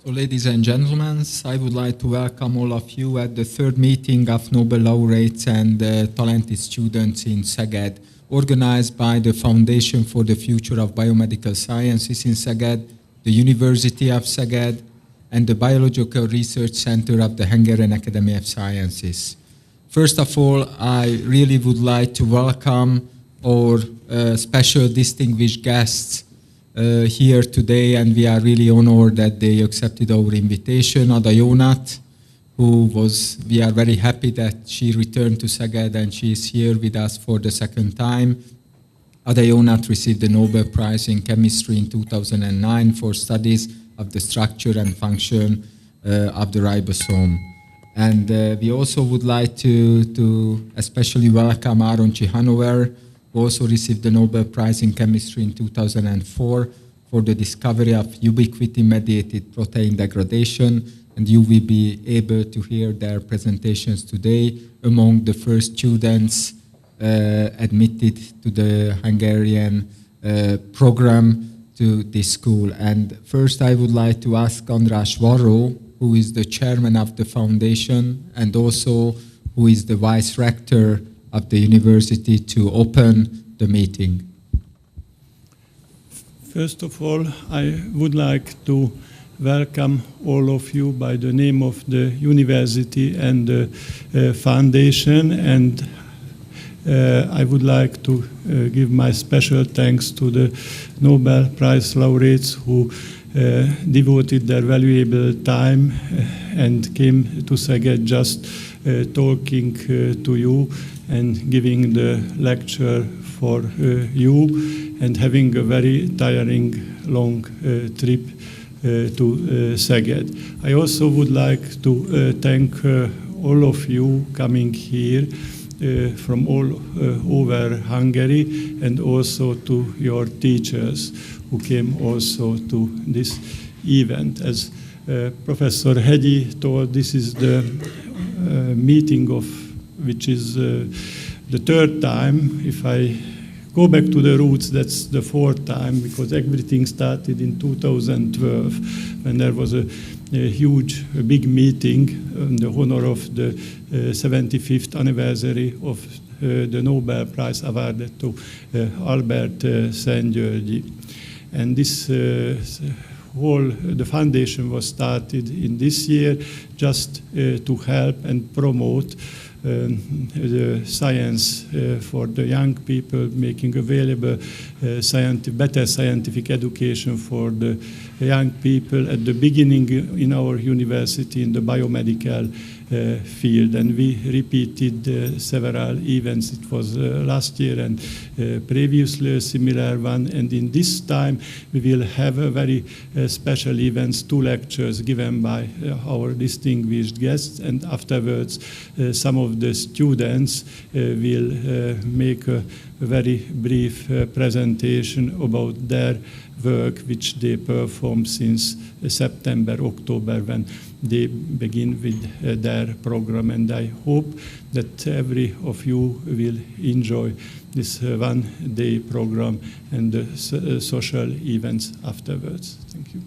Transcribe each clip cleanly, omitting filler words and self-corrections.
So, ladies and gentlemen, I would like to welcome all of you at the third meeting of Nobel laureates and talented students in Szeged, organized by the Foundation for the Future of Biomedical Sciences in Szeged, the University of Szeged, and the Biological Research Center of the Hungarian Academy of Sciences. First of all, I really would like to welcome our special distinguished guests here today, and we are really honored that they accepted our invitation. Ada Jónat, we are very happy that she returned to Szeged and she is here with us for the second time. Ada Jónat received the Nobel Prize in Chemistry in 2009 for studies of the structure and function of the ribosome. And we also would like to especially welcome Aaron Cihanover, who also received the Nobel Prize in Chemistry in 2004 for the discovery of ubiquitin-mediated protein degradation, and you will be able to hear their presentations today among the first students admitted to the Hungarian program to this school. And first I would like to ask András Varró, who is the chairman of the foundation and also who is the vice rector of the university, to open the meeting. First of all, I would like to welcome all of you by the name of the university and the foundation, and I would like to give my special thanks to the Nobel Prize laureates who devoted their valuable time and came to Szeged just talking to you and giving the lecture for you and having a very tiring long trip to Szeged. I also would like to thank all of you coming here from all over Hungary, and also to your teachers who came also to this event. As Professor Hegyi told, this is the meeting of which is the third time. If I go back to the roots, that's the fourth time, because everything started in 2012 when there was a huge, big meeting in the honor of the 75th anniversary of the Nobel Prize awarded to Albert Szent-Györgyi. And this the foundation was started in this year just to help and promote the science for the young people, making available better scientific education for the young people at the beginning in our university in the biomedical field. And we repeated several events. It was last year and previously a similar one. And in this time we will have a very special events, 2 lectures given by our distinguished guests, and afterwards some of the students will make a very brief presentation about their work which they perform since September, October, when they begin with their program. And I hope that every of you will enjoy this one-day program and the social events afterwards. Thank you.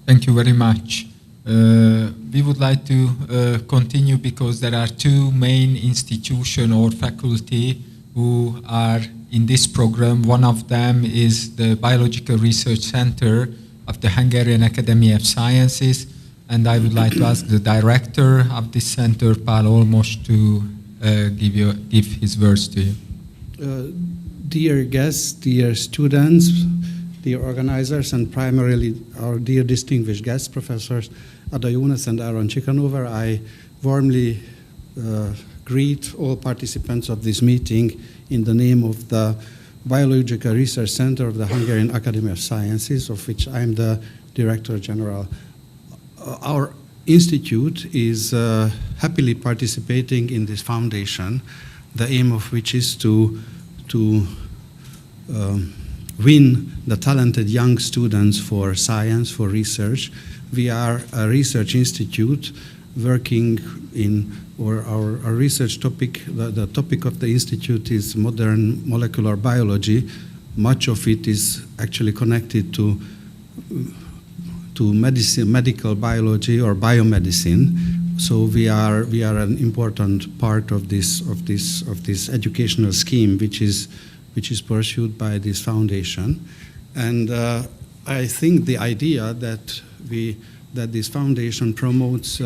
Thank you very much. We would like to continue because there are 2 main institutions or faculty who are in this program. One of them is the Biological Research Center of the Hungarian Academy of Sciences, and I would like to ask the director of this center, Pál Olmos, to give his words to you. Dear guests, dear students, dear organizers, and primarily our dear distinguished guests, Professors Ada Jónat and Aaron Cihanover, I warmly greet all participants of this meeting in the name of the Biological Research Center of the Hungarian Academy of Sciences, of which I am the Director General. Our institute is happily participating in this foundation, the aim of which is to win the talented young students for science, for research. We are a research institute working in, or our research topic, the topic of the institute is modern molecular biology. Much of it is actually connected to to medicine, medical biology or biomedicine. So we are an important part of this educational scheme, which is pursued by this foundation. And I think the idea that this foundation promotes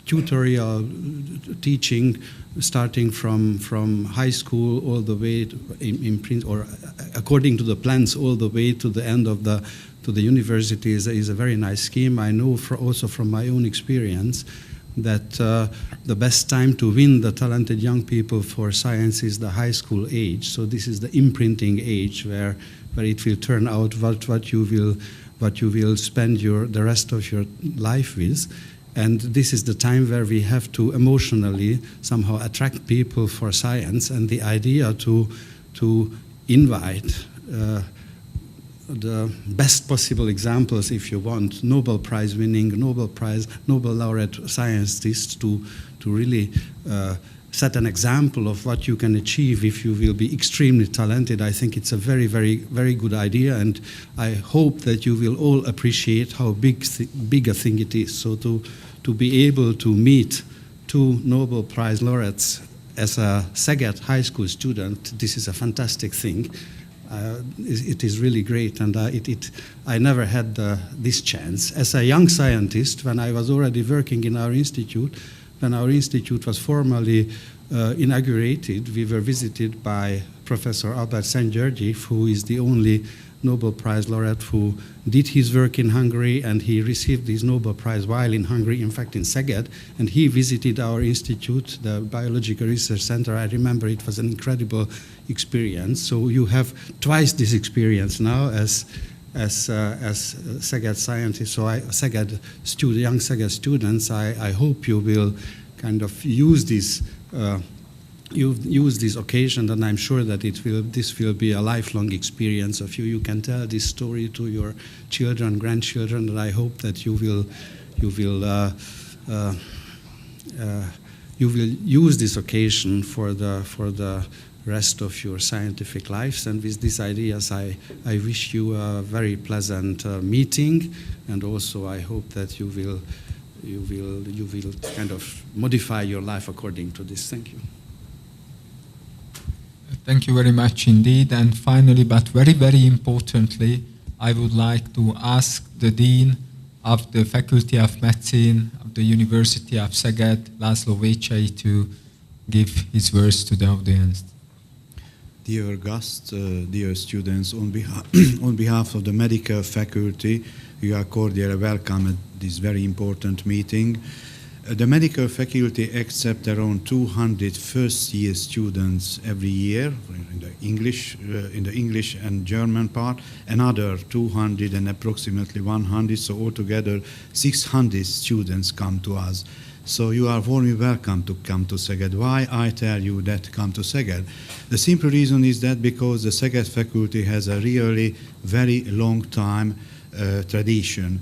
tutorial teaching, starting from high school all the way or according to the plans all the way to the end of the university is a very nice scheme. I know also from my own experience that the best time to win the talented young people for science is the high school age. So this is the imprinting age where it will turn out what you will spend the rest of your life with. And this is the time where we have to emotionally somehow attract people for science, and the idea to invite the best possible examples, if you want, Nobel Prize winning, Nobel laureate scientists to really set an example of what you can achieve if you will be extremely talented. I think it's a very, very, very good idea, and I hope that you will all appreciate how big a thing it is. So to be able to meet 2 Nobel Prize laureates as a Szeged high school student, this is a fantastic thing. It is really great, and I never had this chance. As a young scientist, when I was already working in our institute, when our institute was formally inaugurated, we were visited by Professor Albert Szent-Györgyi, who is the only Nobel Prize laureate who did his work in Hungary, and he received his Nobel Prize while in Hungary, in fact in Szeged, and he visited our institute, the Biological Research Center. I remember it was an incredible experience. So you have twice this experience now as Szeged scientists, so young Szeged students. I hope you will kind of use this occasion, and I'm sure that this will be a lifelong experience of you. You can tell this story to your children, grandchildren, and I hope that you will use this occasion for the rest of your scientific lives. And with these ideas, I wish you a very pleasant meeting, and also I hope that you will kind of modify your life according to this. Thank you. Thank you very much indeed. And finally, but very, very importantly, I would like to ask the Dean of the Faculty of Medicine of the University of Szeged, László Vécsei, to give his words to the audience. Dear guests, dear students, on behalf of the medical faculty, you are cordially welcome at this very important meeting. The medical faculty accepts around 200 first-year students every year in the English and German part, another 200 and approximately 100, so altogether 600 students come to us. So you are warmly welcome to come to Szeged. Why I tell you that come to Szeged? The simple reason is that because the Szeged faculty has a really very long time tradition.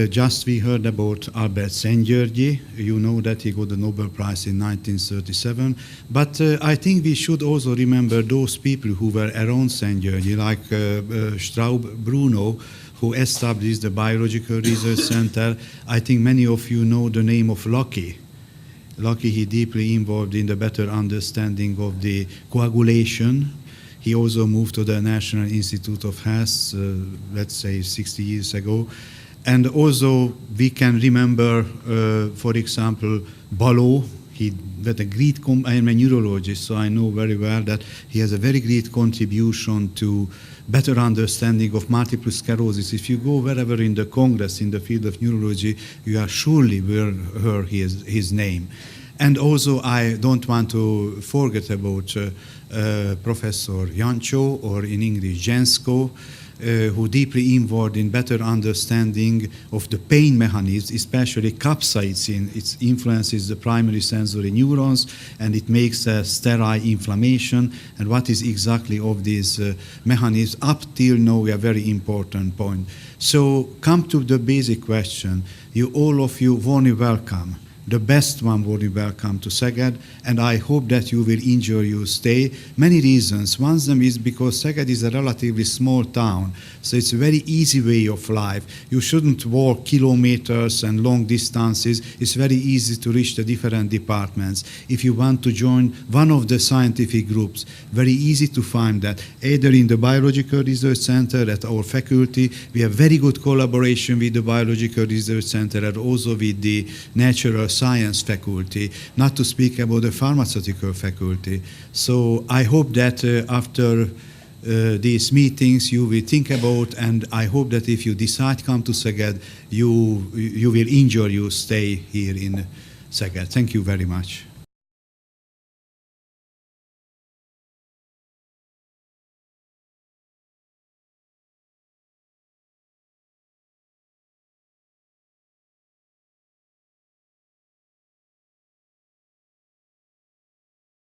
Just we heard about Albert Szent-Györgyi. You know that he got the Nobel Prize in 1937. But I think we should also remember those people who were around Szent-Györgyi, like Straub Bruno, who established the Biological Research Center. I think many of you know the name of Lucky. Lucky, he deeply involved in the better understanding of the coagulation. He also moved to the National Institute of Health, let's say 60 years ago. And also we can remember, for example, Balogh. He was a great, I am a neurologist, so I know very well that he has a very great contribution to better understanding of multiple sclerosis. If you go wherever in the Congress in the field of neurology, you are surely will hear his name. And also I don't want to forget about Professor Jancsó, or in English Janszko, who deeply involved in better understanding of the pain mechanisms, especially capsaicin. It influences the primary sensory neurons, and it makes a sterile inflammation. And what is exactly of these mechanisms up till now a very important point. So come to the basic question. All of you warmly welcome the best one warmly welcome to Szeged, and I hope that you will enjoy your stay. Many reasons. One of them is because Szeged is a relatively small town, so it's a very easy way of life. You shouldn't walk kilometers and long distances. It's very easy to reach the different departments. If you want to join one of the scientific groups, very easy to find that, either in the Biological Research Center at our faculty. We have very good collaboration with the Biological Research Center and also with the Natural Science faculty, not to speak about the Pharmaceutical faculty. So I hope that after these meetings you will think about, and I hope that if you decide to come to Szeged, you will enjoy your stay here in Szeged. Thank you very much.